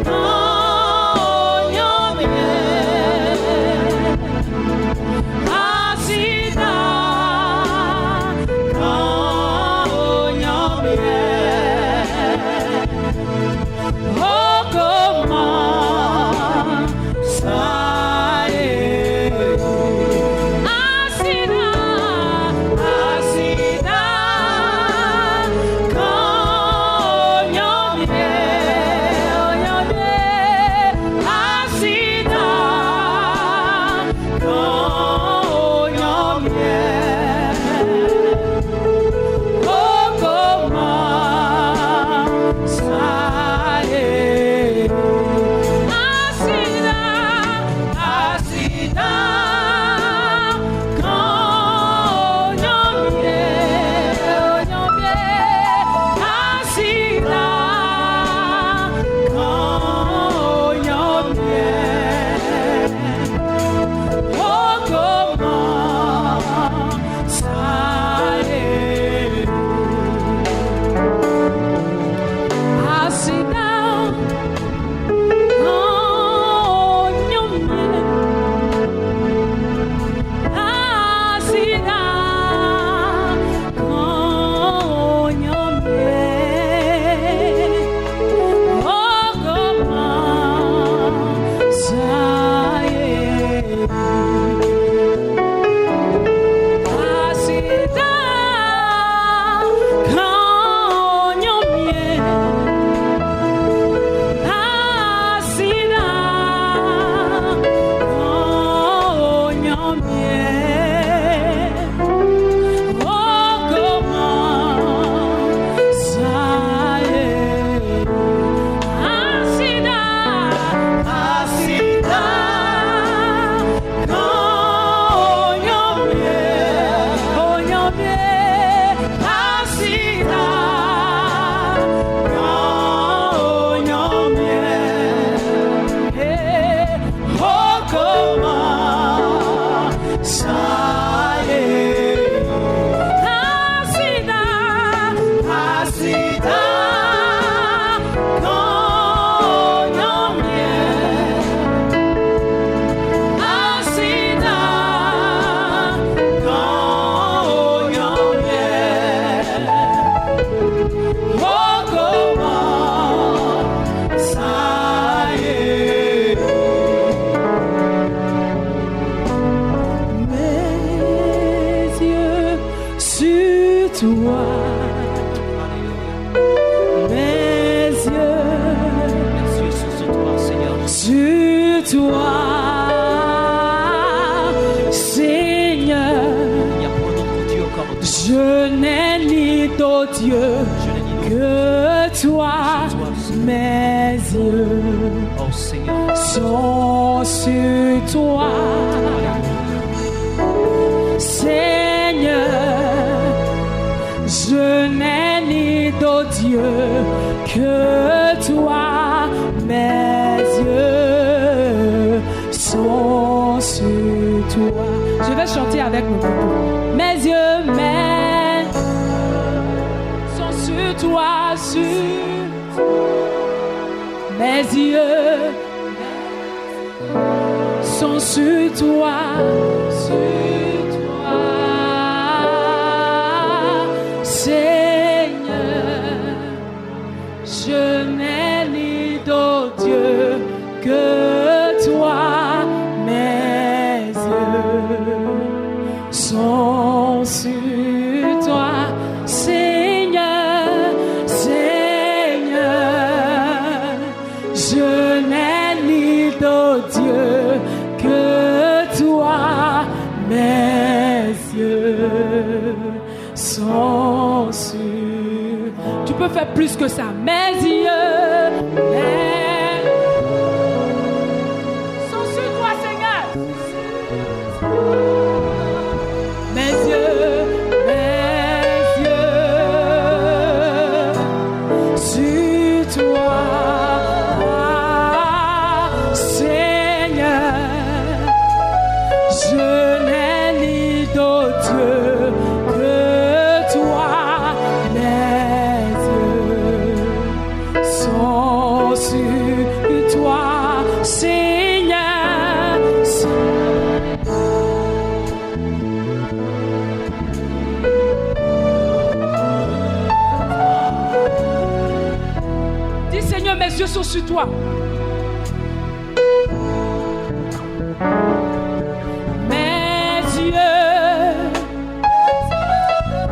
Oh toi. Mes yeux sont sur toi, Seigneur. Sur toi, Seigneur. Il n'y a point d'autre Dieu comme toi. Je n'ai ni d'autre Dieu que toi. Mes yeux sont sur toi, Seigneur. Je n'ai ni d'autre Dieu que toi. Mes yeux sont sur toi. Je vais chanter avec mon groupe. Mes yeux sont sur toi, mes yeux sont sur toi, Seigneur. Je n'ai ni d'autre Dieu que toi. Mes yeux sont sur toi, Seigneur, Seigneur. Je n'ai ni d'autre Dieu que toi. Mes yeux sont sur. Tu peux faire plus que ça. Mes yeux sont sur toi, Seigneur. Mes yeux sur toi, Seigneur. Je n'ai ni d'autre Dieu que toi. Mes yeux sont sur toi, Seigneur. Dis Seigneur, mes yeux sont sur toi. Mes yeux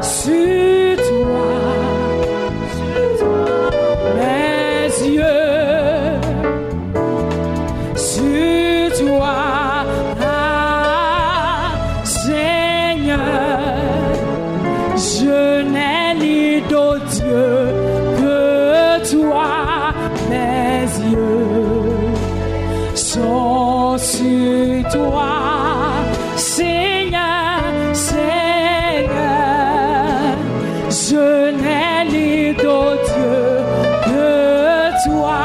sur toi. Mes yeux sur toi, Seigneur. Je n'ai ni d'autre Dieu que toi. Mes yeux sont sur toi, Seigneur, Seigneur. Je n'ai ni d'autre Dieu que toi.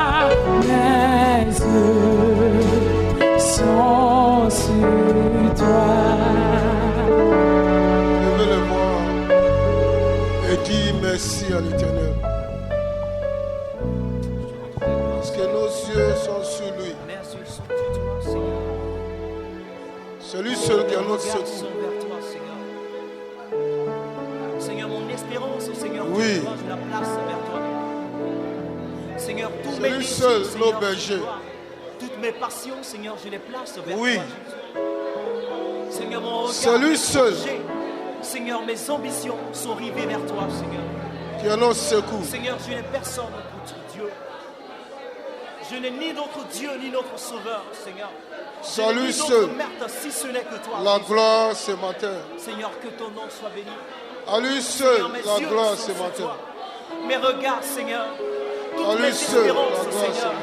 Mes yeux sont sur toi. Levez les mains et dis merci à l'Éternel. Parce que nos yeux sont sur lui. C'est lui seul qui a notre secours. Seigneur, mon espérance, Seigneur, Oui. je la place vers toi. Seigneur, tous C'est mes lui désirs, seul, Seigneur, nos bergers. toutes mes passions, Seigneur, je les place vers Oui. toi. Seigneur, mon regard, C'est lui mes seul. projets, Seigneur, mes ambitions sont rivées vers toi, Seigneur. Qui a notre secours. Seigneur, je n'ai personne contre Dieu. Je n'ai ni d'autre Dieu, ni notre Sauveur, Seigneur. C'est Je n'ai lui ni d'autre seul. maître, si ce n'est que toi. La gloire ce matin. Seigneur, que ton nom soit béni. À lui seul, Seigneur, mes la yeux gloire sont ce sur matin. toi. Mes regards, Seigneur, À toutes lui mes seul, espérances, la gloire Seigneur,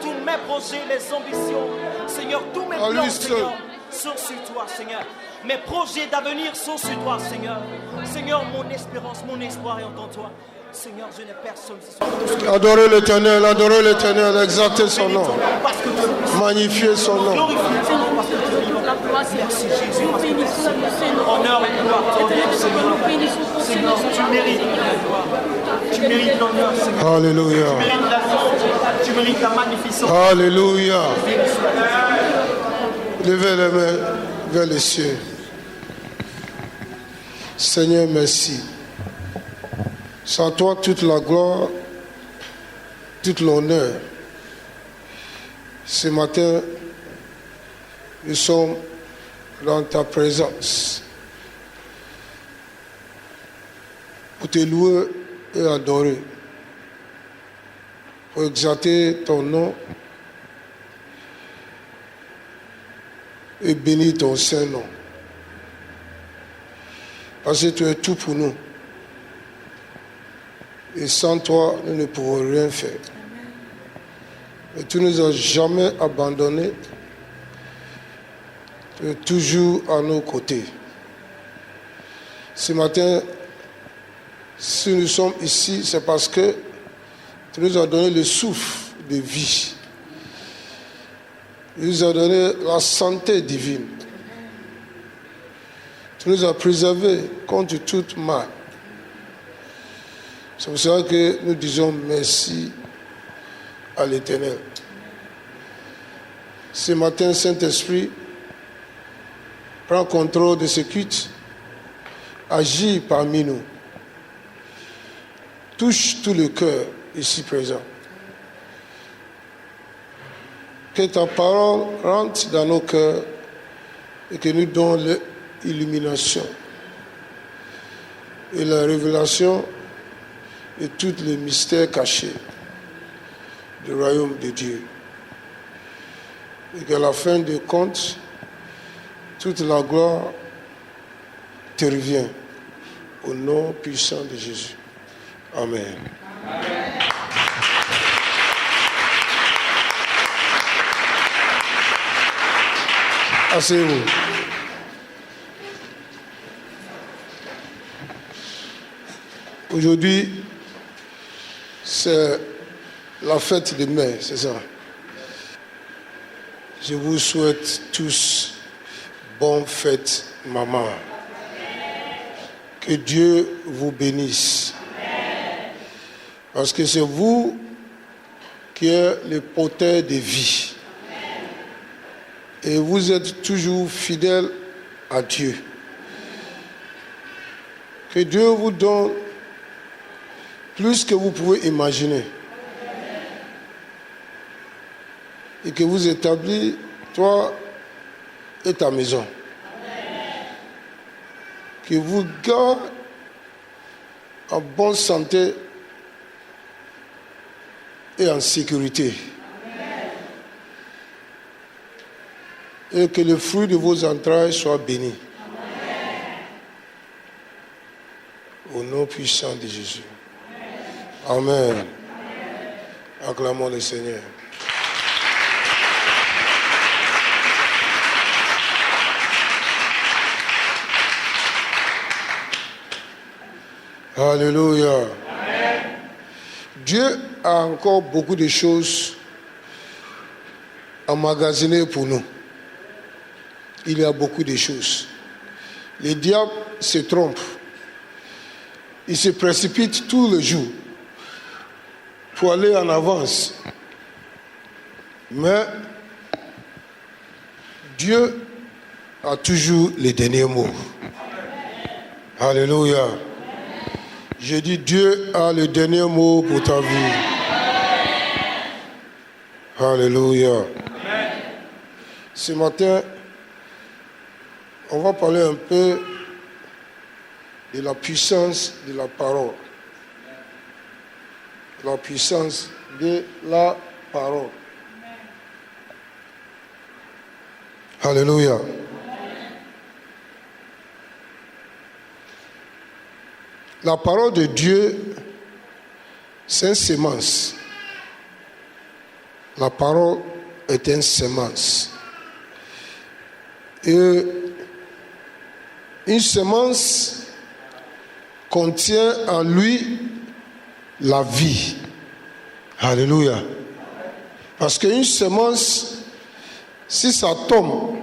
tous mes projets, les ambitions, Seigneur, tous mes À plans, lui seul. Seigneur, sont sur toi, Seigneur. Mes projets d'avenir sont sur toi, Seigneur. Seigneur, mon espérance, mon espoir est en toi. Seigneur, je n'ai personne. Adorez l'Éternel, exaltez son nom. Magnifiez son nom. Glorifiez son nom parce que tu es vivant. Merci Jésus. Honneur et gloire. Seigneur, tu mérites la gloire. Tu mérites l'honneur, Seigneur. Alléluia. Tu mérites la louange. Tu mérites la magnificence. Alléluia. Levez les mains vers les cieux. Seigneur, merci. C'est à toi toute la gloire, toute l'honneur. Ce matin, nous sommes dans ta présence. pour te louer et adorer, pour exalter ton nom et bénir ton saint nom. Parce que tu es tout pour nous. Et sans toi, nous ne pouvons rien faire. Et tu ne nous as jamais abandonnés. Tu es toujours à nos côtés. Ce matin, si nous sommes ici, c'est parce que tu nous as donné le souffle de vie. Tu nous as donné la santé divine. Tu nous as préservés contre toute mal. C'est pour ça que nous disons merci à l'Éternel. Ce matin, Saint-Esprit, prends contrôle de ce culte, agis parmi nous. Touche tout le cœur ici présent. Que ta parole rentre dans nos cœurs et que nous donne l'illumination et la révélation de tous les mystères cachés du royaume de Dieu. Et qu'à la fin des comptes, toute la gloire te revient au nom puissant de Jésus. Amen. Amen. Asseyez-vous. Aujourd'hui, c'est la fête des mères, c'est ça. Je vous souhaite tous bonne fête, maman. Que Dieu vous bénisse. Parce que c'est vous qui êtes le porteur de vie. Et vous êtes toujours fidèle à Dieu. Que Dieu vous donne plus que vous pouvez imaginer. Et que vous établissez, toi et ta maison. Que vous gardez en bonne santé et en sécurité. Et que le fruit de vos entrailles soit béni. Au nom puissant de Jésus. Amen. Acclamons le Seigneur. Alléluia. Amen. Dieu a encore beaucoup de choses emmagasinées pour nous. Il y a beaucoup de choses. Le diable se trompe. Il se précipite tous les jours pour aller en avance. Mais Dieu a toujours les derniers mots. Alléluia. Je dis Dieu a le dernier mot pour ta vie. Alléluia. Ce matin, on va parler un peu de la puissance de la parole. La puissance de la parole. Alléluia. La parole de Dieu, c'est une semence. La parole est une semence. Et une semence contient en lui la vie. Alléluia. Parce qu'une semence, si ça tombe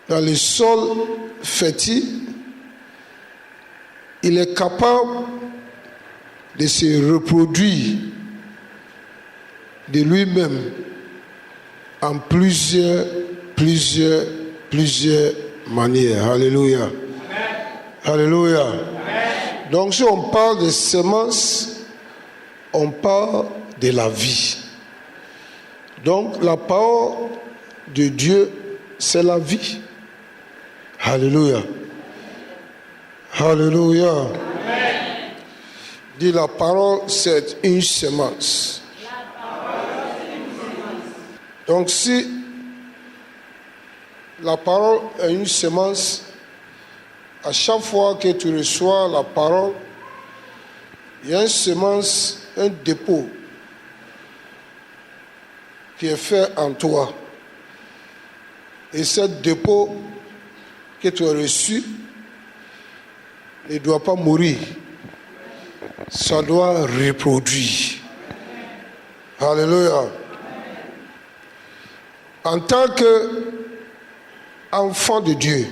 dans le sol fertile, il est capable de se reproduire de lui-même en plusieurs manières. Alléluia. Amen. Alléluia. Amen. Donc si on parle de semences, on parle de la vie. Donc la parole de Dieu, c'est la vie. Alléluia. Alléluia. Dis, la parole, c'est une semence. Donc si la parole est une semence, à chaque fois que tu reçois la parole, il y a une semence, un dépôt qui est fait en toi. Et ce dépôt que tu as reçu ne doit pas mourir. Ça doit reproduire. Alléluia. En tant qu'enfant de Dieu,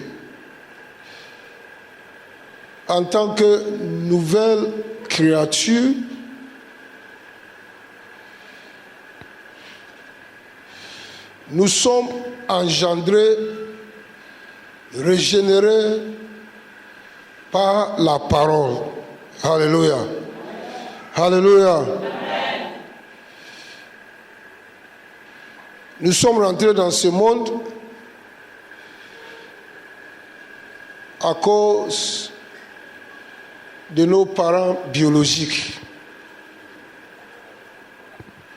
en tant que nouvelle créature, nous sommes engendrés, régénérés par la parole. Alléluia. Alléluia. Nous sommes rentrés dans ce monde à cause de nos parents biologiques.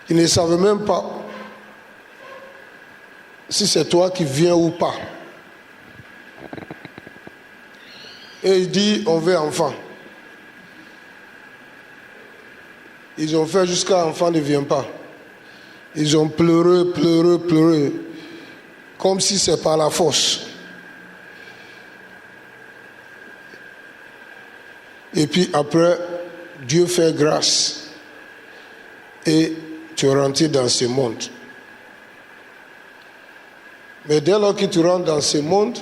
Ils ne savaient même pas si c'est toi qui viens ou pas. Et il dit, on veut enfant. Ils ont fait jusqu'à enfant ne vient pas. Ils ont pleuré, pleuré, pleuré, comme si c'est par la force. Et puis après, Dieu fait grâce. Et tu es rentré dans ce monde. Mais dès lors que tu rentres dans ce monde,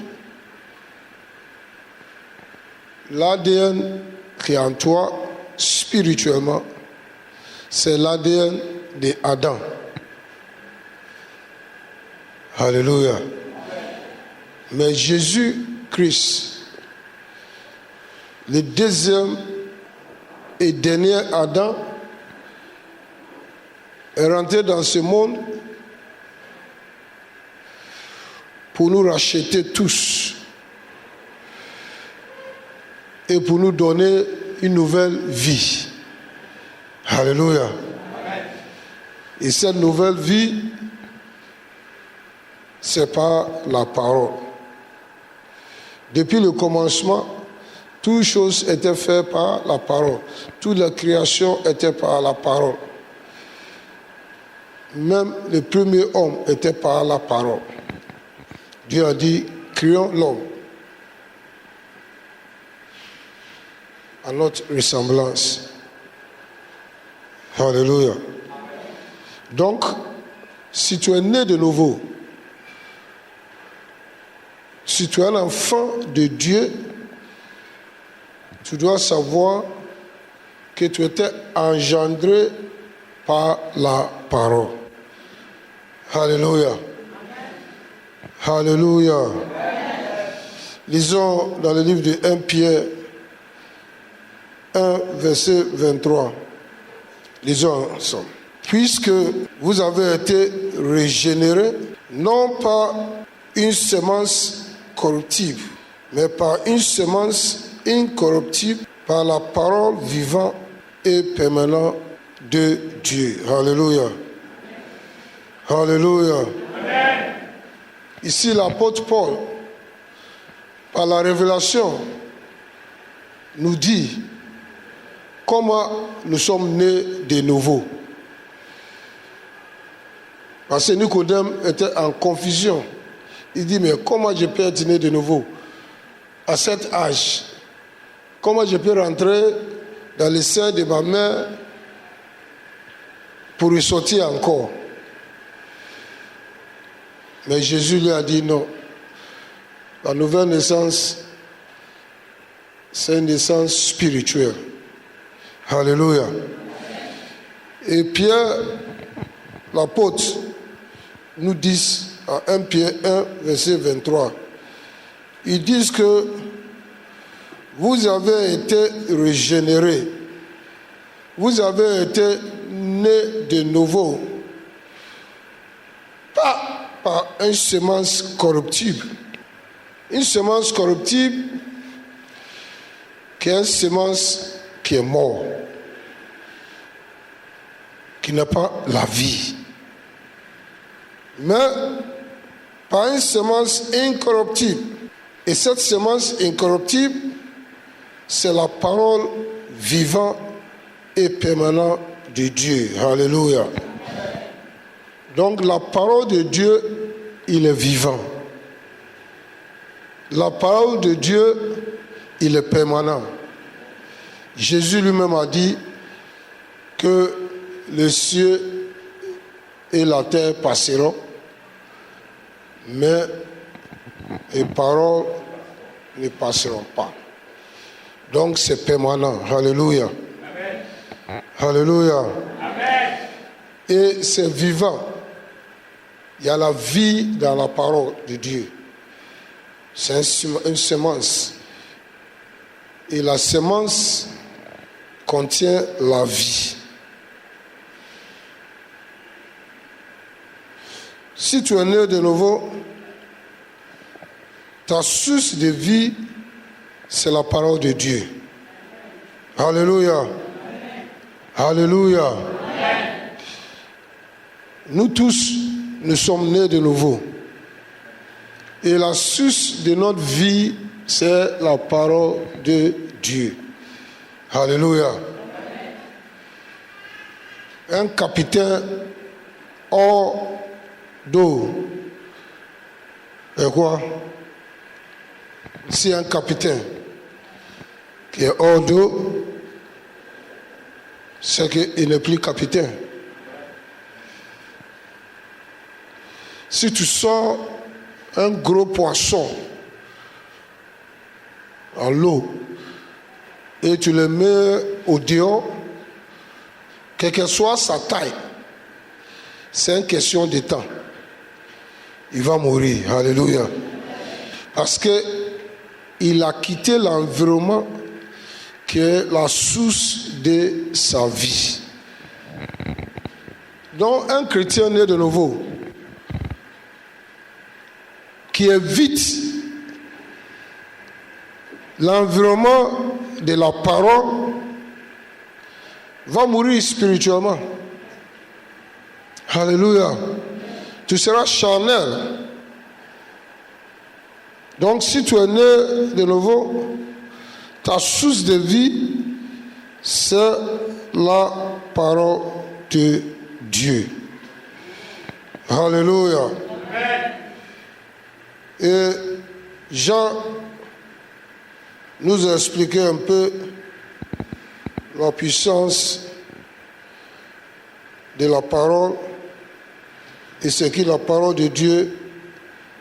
l'ADN qui est en toi, spirituellement, c'est l'ADN d'Adam. Alléluia. Mais Jésus-Christ, le deuxième et dernier Adam, est rentré dans ce monde pour nous racheter tous et pour nous donner une nouvelle vie. Alléluia. Et cette nouvelle vie, c'est par la parole. Depuis le commencement, toutes choses étaient faites par la parole. Toute la création était par la parole. Même le premier homme était par la parole. Dieu a dit, créons l'homme à notre ressemblance. Alléluia. Donc, si tu es né de nouveau, si tu es un enfant de Dieu, tu dois savoir que tu étais engendré par la parole. Alléluia. Alléluia. Lisons dans le livre de 1 Pierre 1, verset 23. Lisons ensemble. Puisque vous avez été régénérés, non par une semence corruptible, mais par une semence incorruptible, par la parole vivante et permanente de Dieu. Alléluia. Alléluia. Amen. Ici, l'apôtre Paul, par la révélation, nous dit comment nous sommes nés de nouveau. Parce que Nicodème était en confusion. Il dit, mais comment je peux être né de nouveau à cet âge? Comment je peux rentrer dans le sein de ma mère pour ressortir encore? Mais Jésus lui a dit non. La nouvelle naissance, c'est une naissance spirituelle. Alléluia. Et Pierre, l'apôtre, nous dit à 1 Pierre 1, verset 23, ils disent que vous avez été régénérés, vous avez été nés de nouveau, pas par une semence corruptible. Une semence corruptible, qu'il y a une semence qui est morte, qui n'a pas la vie. Mais par une semence incorruptible. Et cette semence incorruptible, c'est la parole vivante et permanente de Dieu. Alléluia. Donc la parole de Dieu, il est vivant. La parole de Dieu, il est permanent. Jésus lui-même a dit que les cieux et la terre passeront, mais les paroles ne passeront pas. Donc c'est permanent. Alléluia. Amen. Alléluia. Amen. Et c'est vivant. Il y a la vie dans la parole de Dieu. C'est une semence. Et la semence contient la vie. Si tu es né de nouveau, ta source de vie, c'est la parole de Dieu. Alléluia. Alléluia. Amen. Nous tous, nous sommes nés de nouveau. Et la source de notre vie, c'est la parole de Dieu. Alléluia. Un capitaine hors d'eau. Et quoi? Si un capitaine qui est hors d'eau, c'est qu'il n'est plus capitaine. Si tu sors un gros poisson en l'eau et tu le mets au dehors, quelle que soit sa taille, c'est une question de temps. Il va mourir. Alléluia. Parce qu'il a quitté l'environnement qui est la source de sa vie. Donc un chrétien né de nouveau, qui évite l'environnement de la parole, va mourir spirituellement. Alléluia. Tu seras charnel. Donc si tu es né de nouveau, ta source de vie, c'est la parole de Dieu. Alléluia. Amen. Et Jean nous a expliqué un peu la puissance de la parole et ce que la parole de Dieu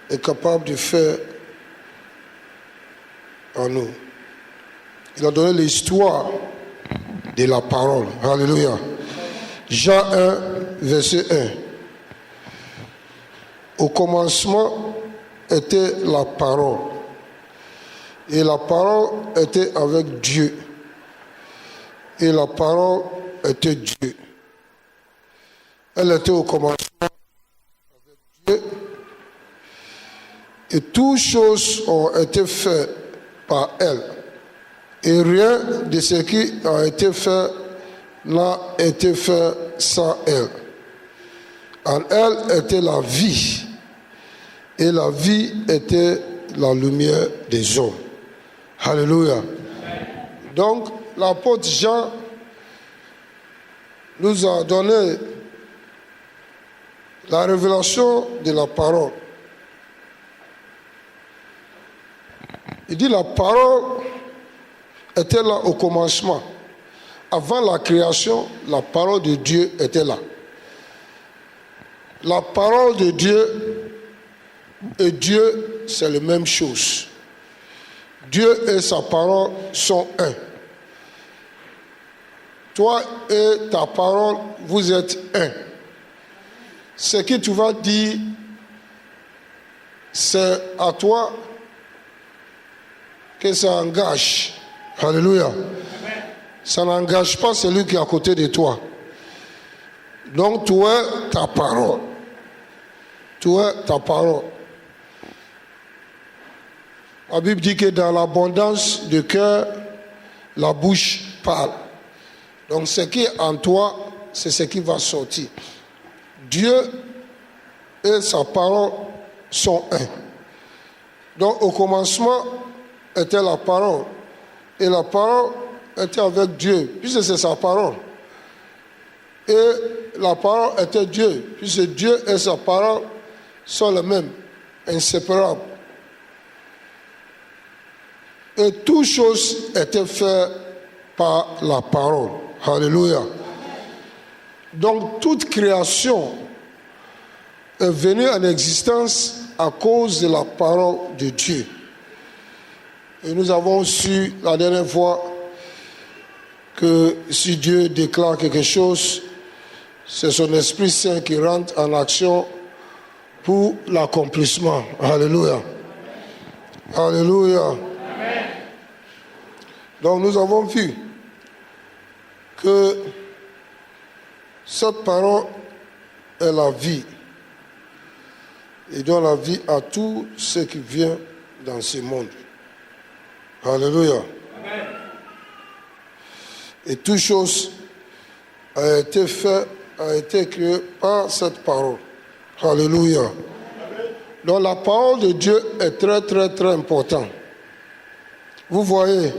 est capable de faire en nous. Il a donné l'histoire de la parole. Alléluia. Jean 1, verset 1. Au commencement était la parole. Et la parole était avec Dieu. Et la parole était Dieu. Elle était au commencement avec Dieu. Et toutes choses ont été faites par elle. Et rien de ce qui a été fait n'a été fait sans elle. En elle était la vie. Et la vie était la lumière des hommes. Alléluia. Donc, l'apôtre Jean nous a donné la révélation de la parole. Il dit la parole était là au commencement. Avant la création, la parole de Dieu était là. La parole de Dieu et Dieu, c'est la même chose. Dieu et sa parole sont un. Toi et ta parole, vous êtes un. Ce que tu vas dire, c'est à toi que ça engage. Alléluia. Amen. Ça n'engage pas celui qui est à côté de toi. Donc, tu es ta parole. Tu es ta parole. La Bible dit que dans l'abondance du cœur, la bouche parle. Donc ce qui est en toi, c'est ce qui va sortir. Dieu et sa parole sont un. Donc au commencement était la parole. Et la parole était avec Dieu, puisque c'est sa parole. Et la parole était Dieu, puisque Dieu et sa parole sont les mêmes, inséparables. Et toutes choses étaient faites par la parole. Alléluia. Donc toute création est venue en existence à cause de la parole de Dieu. Et nous avons su la dernière fois que si Dieu déclare quelque chose, c'est son Esprit Saint qui rentre en action pour l'accomplissement. Alléluia. Alléluia. Amen. Donc nous avons vu que cette parole est la vie. Et donne la vie à tout ce qui vient dans ce monde. Alléluia. Amen. Et toute chose a été faite, a été créée par cette parole. Alléluia. Amen. Donc la parole de Dieu est très très très importante. Vous voyez,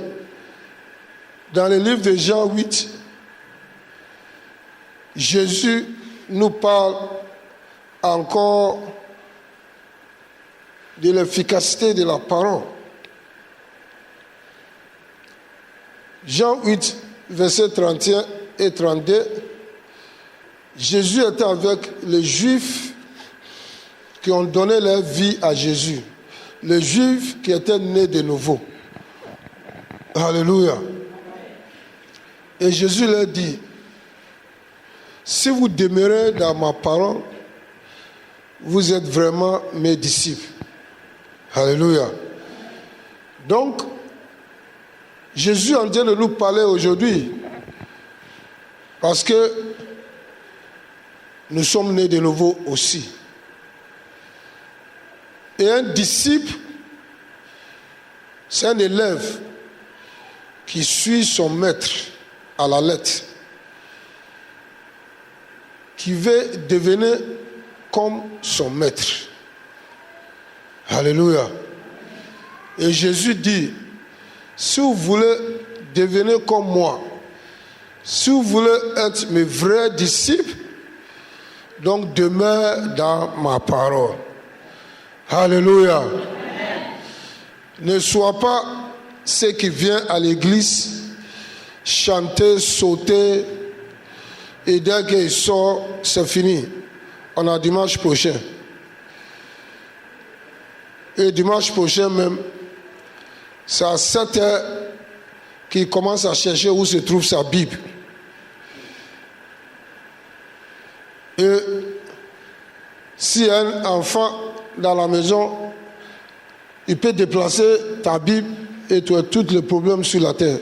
dans le livre de Jean 8, Jésus nous parle encore de l'efficacité de la parole. Jean 8, versets 31 et 32, Jésus était avec les Juifs qui ont donné leur vie à Jésus. Les Juifs qui étaient nés de nouveau. Alléluia. Et Jésus leur dit, si vous demeurez dans ma parole, vous êtes vraiment mes disciples. Alléluia. Donc, Jésus est en train de nous parler aujourd'hui parce que nous sommes nés de nouveau aussi. Et un disciple, c'est un élève qui suit son maître à la lettre, qui veut devenir comme son maître. Alléluia. Et Jésus dit, si vous voulez devenir comme moi, si vous voulez être mes vrais disciples, donc demeure dans ma parole. Alléluia. Amen. Ne sois pas ceux qui viennent à l'église chanter, sauter, et dès qu'ils sortent, c'est fini. On a dimanche prochain. Et dimanche prochain même, c'est à 7 heures qu'il commence à chercher où se trouve sa Bible. Et si un enfant dans la maison, il peut déplacer ta Bible et tu as tous les problèmes sur la terre.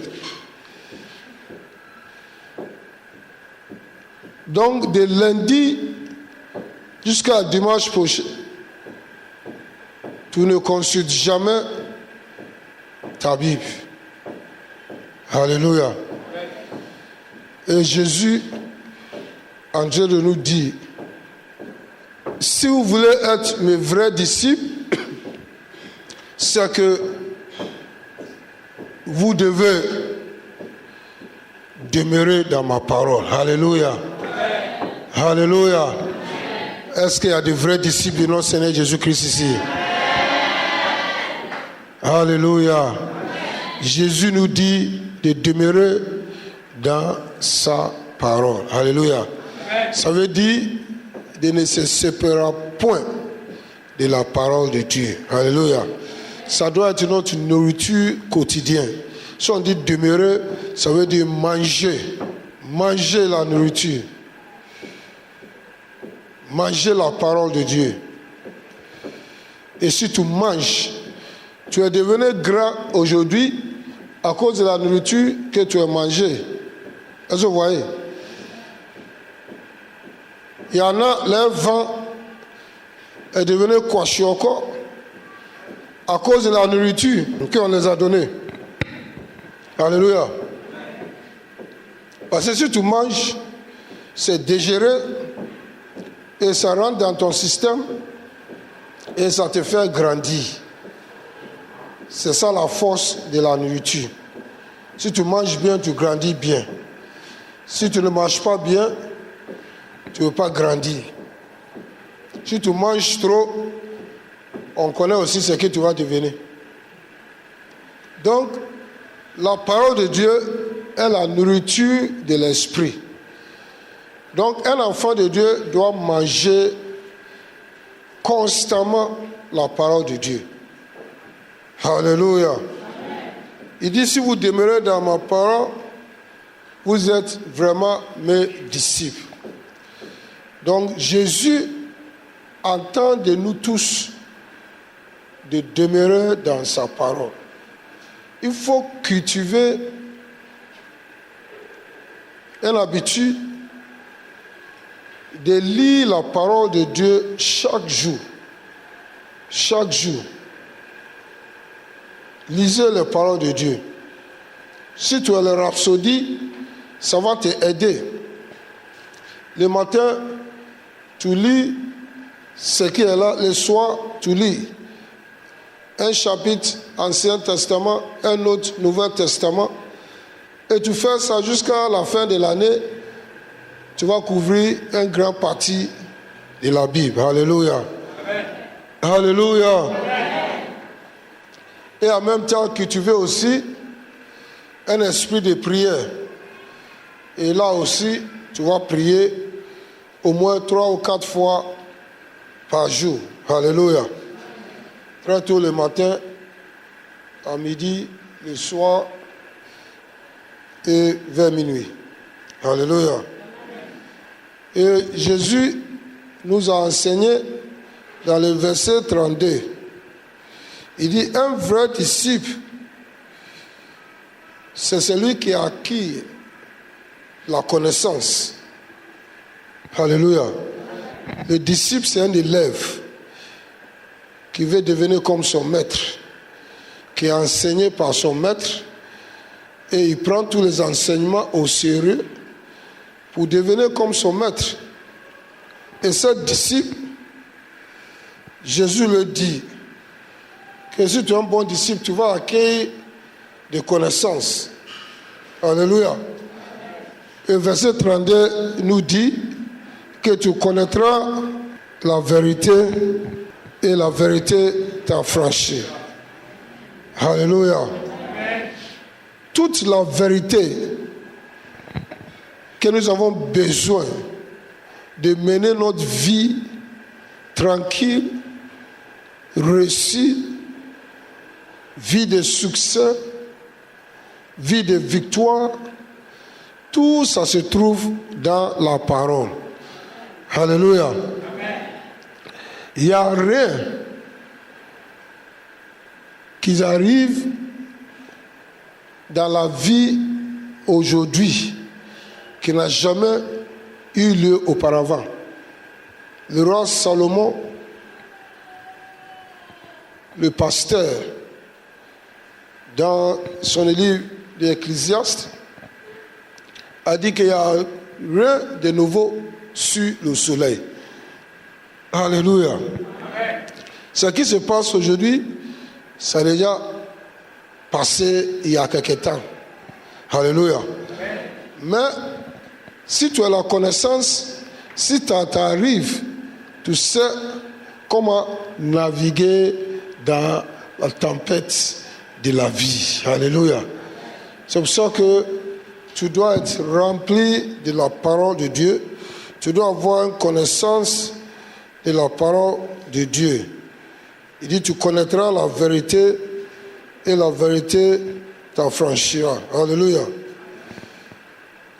Donc de lundi jusqu'à dimanche prochain, tu ne consultes jamais ta Bible. Alléluia. Et Jésus en train de nous dire, si vous voulez être mes vrais disciples, c'est que vous devez demeurer dans ma parole. Alléluia. Alléluia. Est-ce qu'il y a de vrais disciples de notre Seigneur Jésus-Christ ici? Alléluia. Jésus nous dit de demeurer dans sa parole. Alléluia. Ça veut dire de ne se séparer point de la parole de Dieu. Alléluia. Ça doit être notre nourriture quotidienne. Si on dit demeurer, ça veut dire manger. Manger la nourriture. Manger la parole de Dieu. Et si tu manges, tu es devenu gras aujourd'hui à cause de la nourriture que tu as mangée. Est-ce que vous voyez? Il y en a, leur vent est devenu kwashioko à cause de la nourriture qu'on les a donnée. Alléluia. Parce que si tu manges, c'est digéré et ça rentre dans ton système et ça te fait grandir. C'est ça la force de la nourriture. Si tu manges bien, tu grandis bien. Si tu ne manges pas bien, tu ne veux pas grandir. Si tu manges trop, on connaît aussi ce que tu vas devenir. Donc, la parole de Dieu est la nourriture de l'esprit. Donc, un enfant de Dieu doit manger constamment la parole de Dieu. Alléluia. Il dit, si vous demeurez dans ma parole, vous êtes vraiment mes disciples. Donc, Jésus entend de nous tous de demeurer dans sa parole. Il faut cultiver une habitude de lire la parole de Dieu chaque jour. Chaque jour. Lisez les paroles de Dieu. Si tu as le rhapsodie, ça va t'aider. Le matin, tu lis ce qui est là. Le soir, tu lis un chapitre Ancien Testament, un autre Nouveau Testament. Et tu fais ça jusqu'à la fin de l'année. Tu vas couvrir une grande partie de la Bible. Alléluia. Amen. Alléluia. Amen. Et en même temps, cultiver aussi un esprit de prière. Et là aussi, tu vas prier au moins 3 ou 4 fois par jour. Alléluia. Très tôt le matin, à midi, le soir et vers minuit. Alléluia. Et Jésus nous a enseigné dans le verset 32. Il dit, un vrai disciple, c'est celui qui a acquis la connaissance. Alléluia. Le disciple, c'est un élève qui veut devenir comme son maître, qui est enseigné par son maître, et il prend tous les enseignements au sérieux pour devenir comme son maître. Et ce disciple, Jésus le dit, que si tu es un bon disciple, tu vas acquérir des connaissances. Alléluia. Et verset 32 nous dit que tu connaîtras la vérité et la vérité t'affranchira. Alléluia. Toute la vérité que nous avons besoin de mener notre vie tranquille, réussie, vie de succès, vie de victoire, tout ça se trouve dans la parole. Alléluia. Il n'y a rien qui arrive dans la vie aujourd'hui qui n'a jamais eu lieu auparavant. Le roi Salomon, le pasteur, dans son livre d'Ecclésiaste, a dit qu'il n'y a rien de nouveau sur le soleil. Alléluia. Amen. Ce qui se passe aujourd'hui, ça a déjà passé il y a quelque temps. Alléluia. Amen. Mais si tu as la connaissance, si tu arrives, tu sais comment naviguer dans la tempête de la vie. Alléluia. C'est pour ça que tu dois être rempli de la parole de Dieu. Tu dois avoir une connaissance de la parole de Dieu. Il dit, tu connaîtras la vérité et la vérité t'affranchira. Alléluia.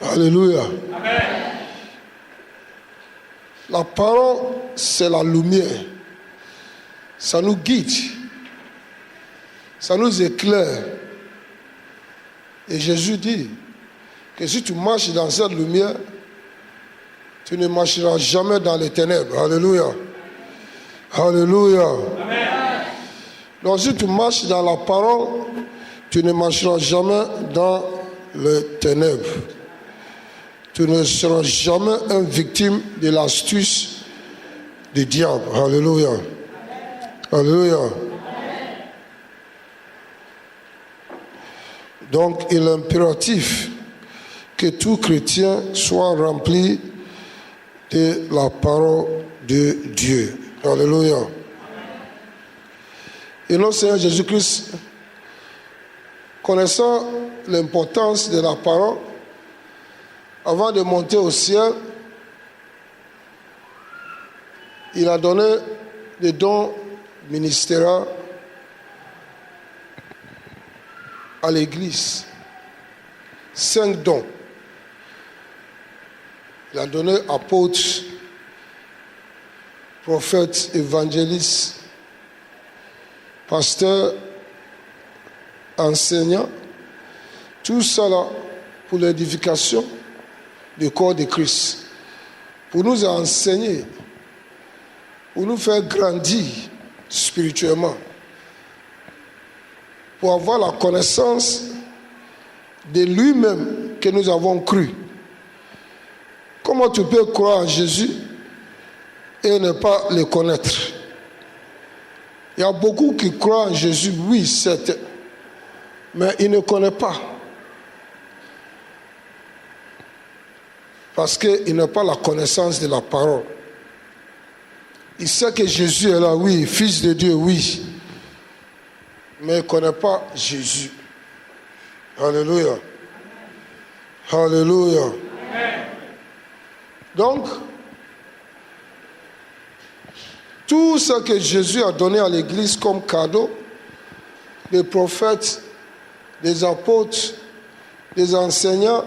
Alléluia. Amen. La parole, c'est la lumière. Ça nous guide. Ça nous éclaire. Et Jésus dit que si tu marches dans cette lumière, tu ne marcheras jamais dans les ténèbres. Alléluia. Alléluia. Amen. Donc si tu marches dans la parole, tu ne marcheras jamais dans les ténèbres. tu ne seras jamais une victime de l'astuce du diable. Alléluia. Alléluia. Donc, il est impératif que tout chrétien soit rempli de la parole de Dieu. Alléluia. Et notre Seigneur Jésus-Christ, connaissant l'importance de la parole, avant de monter au ciel, il a donné des dons ministériels à l'Église. 5 dons. Il a donné apôtres, prophètes, évangélistes, pasteurs, enseignants, tout ça là pour l'édification du corps de Christ, pour nous enseigner, pour nous faire grandir spirituellement, pour avoir la connaissance de lui-même que nous avons cru. Comment tu peux croire en Jésus et ne pas le connaître? Il y a beaucoup qui croient en Jésus, oui, certes, mais ils ne connaissent pas. Parce qu'ils n'ont pas la connaissance de la parole. Il sait que Jésus est là, oui, Fils de Dieu, oui. Mais il ne connaît pas Jésus. Alléluia. Alléluia. Amen. Donc, tout ce que Jésus a donné à l'Église comme cadeau, des prophètes, des apôtres, des enseignants,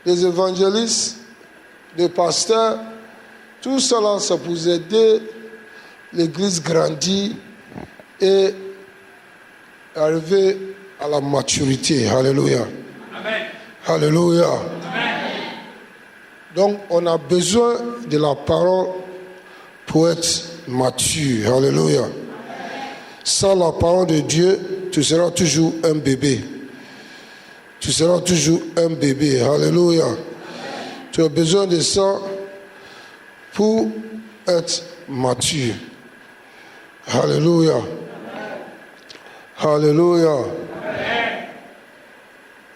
des évangélistes, des pasteurs, tout cela, c'est pour aider l'Église à grandir et arriver à la maturité. Alléluia. Amen. Alléluia. Amen. Donc, on a besoin de la parole pour être mature. Alléluia. Amen. Sans la parole de Dieu, tu seras toujours un bébé. Tu seras toujours un bébé. Alléluia. Amen. Tu as besoin de ça pour être mature. Alléluia. Amen. Alléluia. Amen.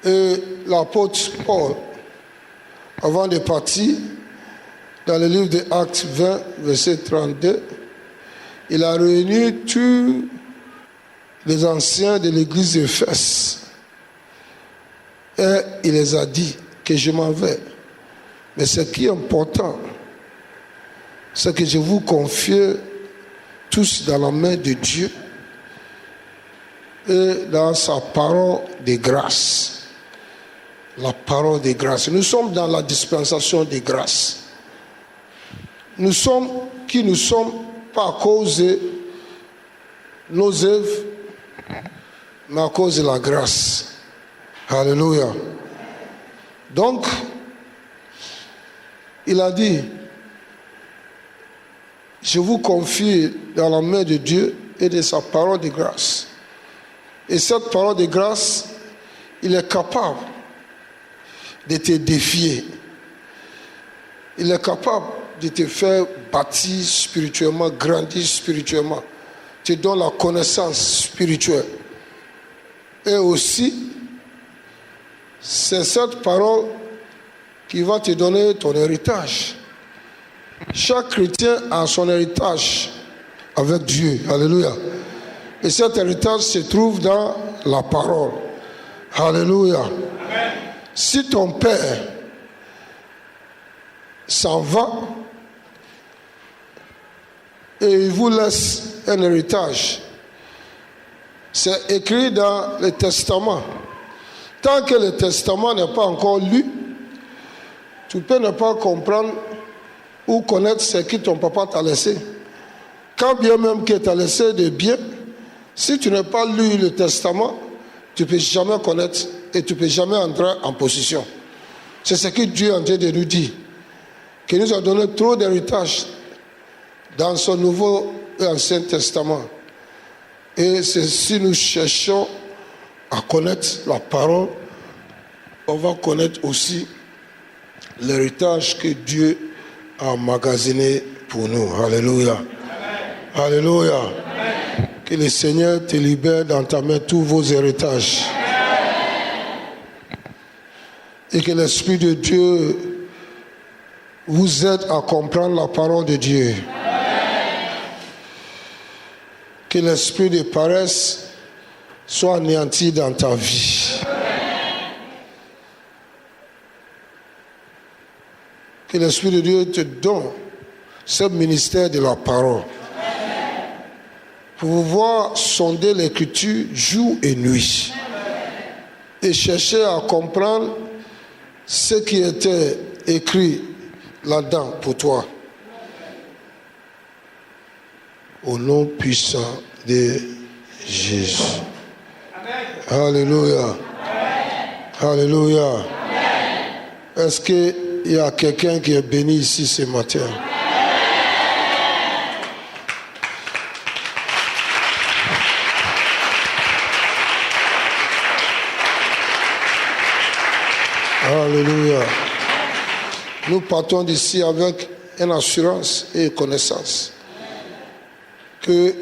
Et l'apôtre Paul, avant de partir, dans le livre des Actes 20, verset 32, il a réuni tous les anciens de l'église d'Éphèse. Et il les a dit que je m'en vais. Mais ce qui est important, c'est que je vous confie tous dans la main de Dieu et dans sa parole de grâce. La parole de grâce. Nous sommes dans la dispensation de grâce. Nous sommes qui nous sommes pas à cause de nos œuvres, mais à cause de la grâce. Alléluia. Donc, il a dit, je vous confie dans la main de Dieu et de sa parole de grâce. Et cette parole de grâce, il est capable de te défier. Il est capable de te faire bâtir spirituellement, grandir spirituellement. Te donne la connaissance spirituelle. Et aussi, c'est cette parole qui va te donner ton héritage. Chaque chrétien a son héritage avec Dieu. Alléluia. Et cet héritage se trouve dans la parole. Alléluia. Amen. Si ton père s'en va et il vous laisse un héritage, c'est écrit dans le testament. Tant que le testament n'est pas encore lu, tu peux ne pas comprendre ou connaître ce que ton papa t'a laissé. Quand bien même qu'il t'a laissé de bien, si tu n'as pas lu le testament, tu ne peux jamais connaître et tu ne peux jamais entrer en position. C'est ce que Dieu est en train de nous dire. Qu'il nous a donné trop d'héritage dans son Nouveau et Ancien Testament. Et c'est si nous cherchons à connaître la parole, on va connaître aussi l'héritage que Dieu a emmagasiné pour nous. Alléluia. Alléluia. Que le Seigneur te libère d'entamer tous vos héritages. Et que l'Esprit de Dieu vous aide à comprendre la parole de Dieu. Que l'esprit de paresse soit anéanti dans ta vie. Que l'Esprit de Dieu te donne ce ministère de la parole. Pour pouvoir sonder l'Écriture jour et nuit. Et chercher à comprendre ce qui était écrit là-dedans pour toi. Au nom puissant de Jésus. Amen. Alléluia. Amen. Alléluia. Amen. Est-ce qu'il y a quelqu'un qui est béni ici ce matin? Alléluia. Nous partons d'ici avec une assurance et une connaissance que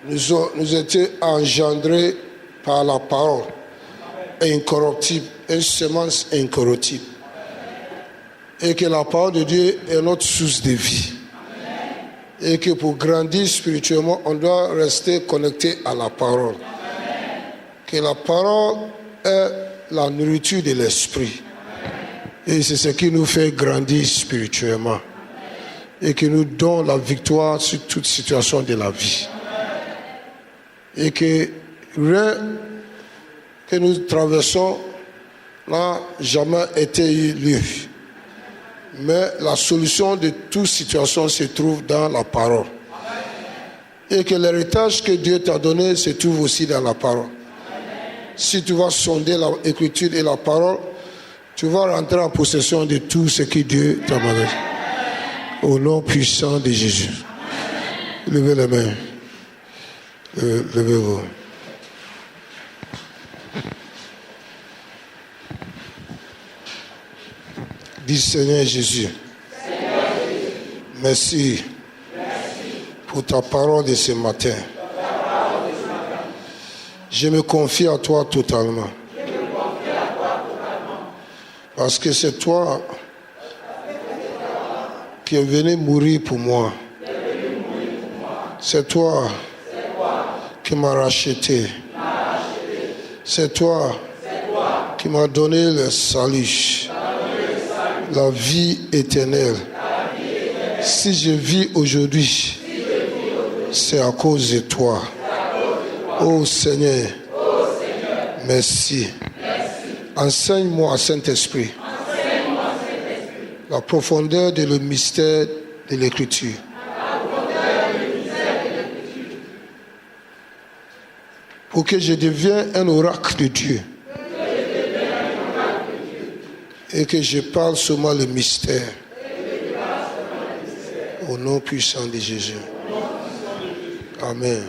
nous étions engendrés par la parole incorruptible, une semence incorruptible. Et que la parole de Dieu est notre source de vie. Et que pour grandir spirituellement, on doit rester connecté à la parole. Que la parole est la nourriture de l'esprit. Et c'est ce qui nous fait grandir spirituellement. Et qui nous donne la victoire sur toute situation de la vie. Et que rien que nous traversons n'a jamais été eu lieu. Mais la solution de toute situation se trouve dans la parole. Et que l'héritage que Dieu t'a donné se trouve aussi dans la parole. Si tu vas sonder l'écriture et la parole, tu vas rentrer en possession de tout ce que Dieu t'a donné. Au nom puissant de Jésus. Levez les mains. Levez-vous. Dis Seigneur Jésus. Merci pour ta parole de ce matin. Je me confie à toi totalement. Parce que c'est toi qui es venu mourir pour moi. C'est toi qui m'as racheté. C'est toi qui m'as donné le salut, la vie éternelle. Si je vis aujourd'hui, c'est à cause de toi. Oh Seigneur, merci. Enseigne-moi, Saint-Esprit, la profondeur de le mystère de l'Écriture. Pour que je devienne un oracle de Dieu. Et que je parle seulement le mystère. Au nom puissant de Jésus. Amen.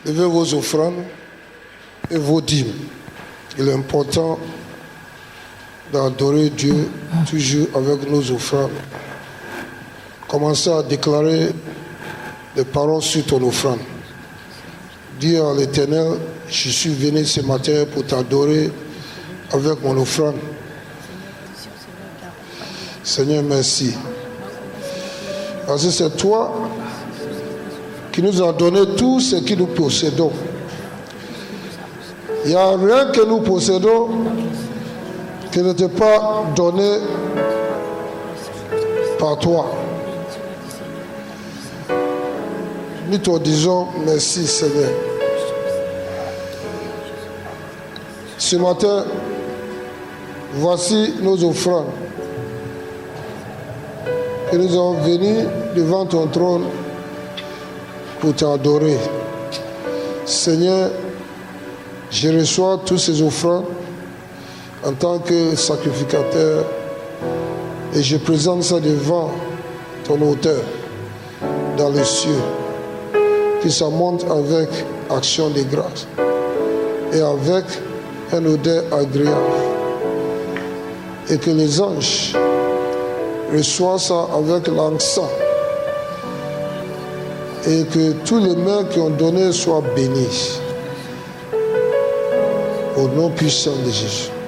Levez vos offrandes et vos dîmes. Il est important d'adorer Dieu toujours avec nos offrandes. Commencez à déclarer des paroles sur ton offrande. Dis à l'Éternel, je suis venu ce matin pour t'adorer avec mon offrande. Seigneur, merci. Parce que c'est toi qui nous a donné tout ce que nous possédons. Il n'y a rien que nous possédons qui ne t'est pas donné par toi. Nous te disons merci Seigneur. Ce matin, voici nos offrandes. Et nous sommes venus devant ton trône pour t'adorer. Seigneur, je reçois tous ces offrandes en tant que sacrificateur et je présente ça devant ton auteur dans les cieux. que ça monte avec action de grâce et avec un odeur agréable. Et que les anges reçoivent ça avec l'encens. Et que tous les mains qui ont donné soient bénis. Au nom puissant de Jésus.